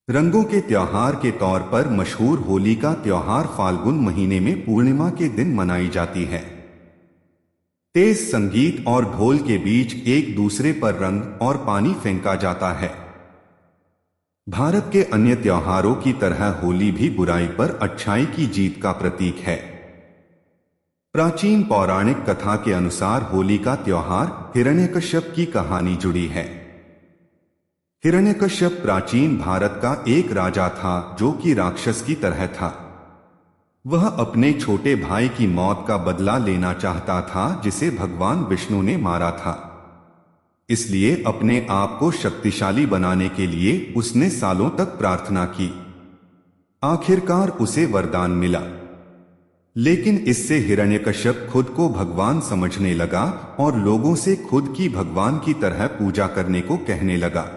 रंगों के त्योहार के तौर पर मशहूर होली का त्योहार फाल्गुन महीने में पूर्णिमा के दिन मनाई जाती है। तेज संगीत और ढोल के बीच एक दूसरे पर रंग और पानी फेंका जाता है। भारत के अन्य त्योहारों की तरह होली भी बुराई पर अच्छाई की जीत का प्रतीक है। प्राचीन पौराणिक कथा के अनुसार होली का त्योहार हिरण्यकश्यप की कहानी जुड़ी है। हिरण्यकश्यप प्राचीन भारत का एक राजा था जो कि राक्षस की तरह था। वह अपने छोटे भाई की मौत का बदला लेना चाहता था जिसे भगवान विष्णु ने मारा था। इसलिए अपने आप को शक्तिशाली बनाने के लिए उसने सालों तक प्रार्थना की। आखिरकार उसे वरदान मिला, लेकिन इससे हिरण्यकश्यप खुद को भगवान समझने लगा और लोगों से खुद की भगवान की तरह पूजा करने को कहने लगा।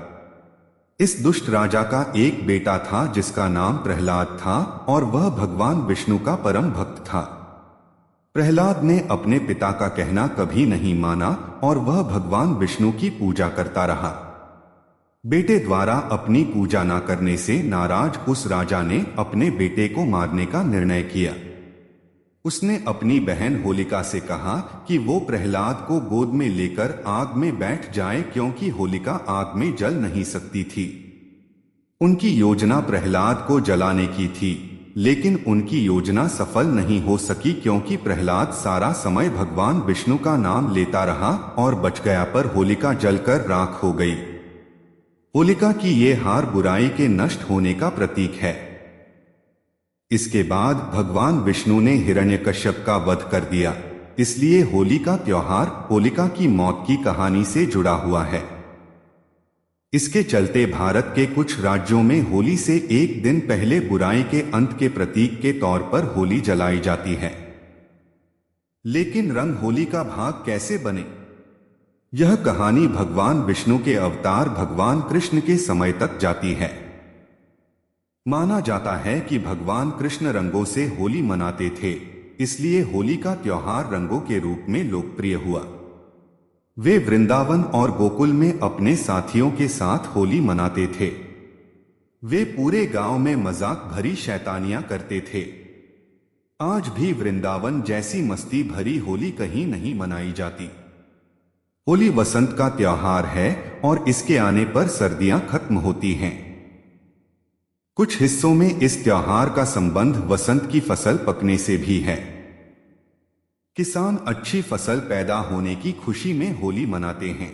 इस दुष्ट राजा का एक बेटा था जिसका नाम प्रहलाद था और वह भगवान विष्णु का परम भक्त था। प्रहलाद ने अपने पिता का कहना कभी नहीं माना और वह भगवान विष्णु की पूजा करता रहा। बेटे द्वारा अपनी पूजा न करने से नाराज उस राजा ने अपने बेटे को मारने का निर्णय किया। उसने अपनी बहन होलिका से कहा कि वो प्रहलाद को गोद में लेकर आग में बैठ जाए क्योंकि होलिका आग में जल नहीं सकती थी। उनकी योजना प्रहलाद को जलाने की थी, लेकिन उनकी योजना सफल नहीं हो सकी क्योंकि प्रहलाद सारा समय भगवान विष्णु का नाम लेता रहा और बच गया, पर होलिका जलकर राख हो गई। होलिका की ये हार बुराई के नष्ट होने का प्रतीक है। इसके बाद भगवान विष्णु ने हिरण्यकश्यप का वध कर दिया, इसलिए होली का त्योहार होलिका की मौत की कहानी से जुड़ा हुआ है। इसके चलते भारत के कुछ राज्यों में होली से एक दिन पहले बुराई के अंत के प्रतीक के तौर पर होली जलाई जाती है। लेकिन रंग होली का भाग कैसे बने? यह कहानी भगवान विष्णु के अवतार भगवान कृष्ण के समय तक जाती है। माना जाता है कि भगवान कृष्ण रंगों से होली मनाते थे, इसलिए होली का त्योहार रंगों के रूप में लोकप्रिय हुआ। वे वृंदावन और गोकुल में अपने साथियों के साथ होली मनाते थे। वे पूरे गांव में मजाक भरी शैतानियां करते थे। आज भी वृंदावन जैसी मस्ती भरी होली कहीं नहीं मनाई जाती। होली वसंत का त्योहार है और इसके आने पर सर्दियां खत्म होती हैं। कुछ हिस्सों में इस त्योहार का संबंध वसंत की फसल पकने से भी है। किसान अच्छी फसल पैदा होने की खुशी में होली मनाते हैं।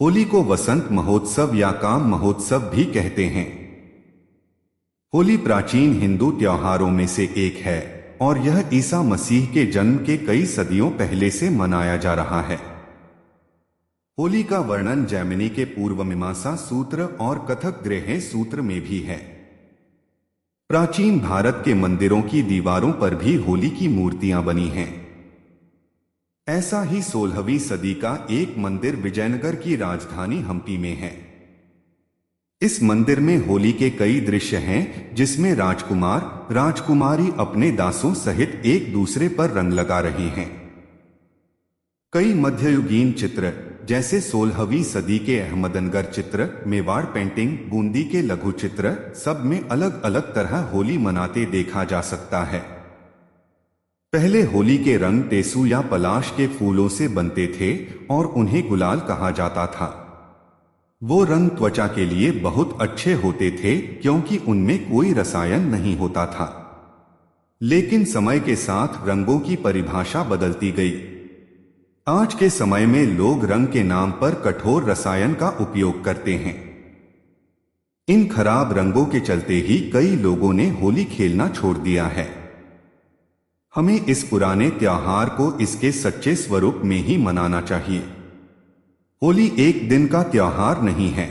होली को वसंत महोत्सव या काम महोत्सव भी कहते हैं। होली प्राचीन हिंदू त्योहारों में से एक है और यह ईसा मसीह के जन्म के कई सदियों पहले से मनाया जा रहा है। होली का वर्णन जैमिनी के पूर्व मीमांसा सूत्र और कथक ग्रह सूत्र में भी है। प्राचीन भारत के मंदिरों की दीवारों पर भी होली की मूर्तियां बनी हैं। ऐसा ही 16वीं सदी का एक मंदिर विजयनगर की राजधानी हम्पी में है। इस मंदिर में होली के कई दृश्य हैं जिसमें राजकुमार राजकुमारी अपने दासों सहित एक दूसरे पर रंग लगा रहे हैं। कई मध्ययुगीन चित्र जैसे 16वीं सदी के अहमदनगर चित्र, मेवाड़ पेंटिंग, बूंदी के लघु चित्र, सब में अलग अलग तरह होली मनाते देखा जा सकता है। पहले होली के रंग टेसू या पलाश के फूलों से बनते थे और उन्हें गुलाल कहा जाता था। वो रंग त्वचा के लिए बहुत अच्छे होते थे क्योंकि उनमें कोई रसायन नहीं होता था। लेकिन समय के साथ रंगों की परिभाषा बदलती गई। आज के समय में लोग रंग के नाम पर कठोर रसायन का उपयोग करते हैं। इन खराब रंगों के चलते ही कई लोगों ने होली खेलना छोड़ दिया है। हमें इस पुराने त्योहार को इसके सच्चे स्वरूप में ही मनाना चाहिए। होली एक दिन का त्योहार नहीं है।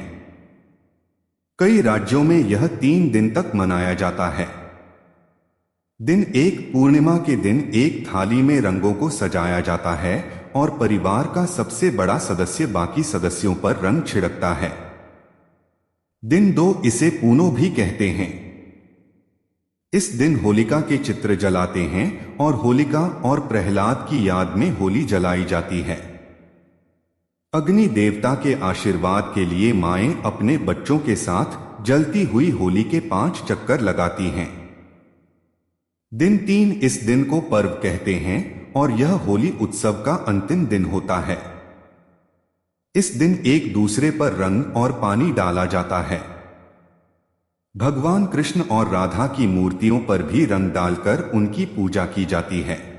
कई राज्यों में यह 3 दिन तक मनाया जाता है। दिन 1 पूर्णिमा के दिन एक थाली में रंगों को सजाया जाता है और परिवार का सबसे बड़ा सदस्य बाकी सदस्यों पर रंग छिड़कता है। दिन 2 इसे पूनो भी कहते हैं। इस दिन होलिका के चित्र जलाते हैं और होलिका और प्रहलाद की याद में होली जलाई जाती है। अग्नि देवता के आशीर्वाद के लिए माएं अपने बच्चों के साथ जलती हुई होली के 5 चक्कर लगाती हैं। दिन 3 इस दिन को पर्व कहते हैं और यह होली उत्सव का अंतिम दिन होता है। इस दिन एक दूसरे पर रंग और पानी डाला जाता है। भगवान कृष्ण और राधा की मूर्तियों पर भी रंग डालकर उनकी पूजा की जाती है।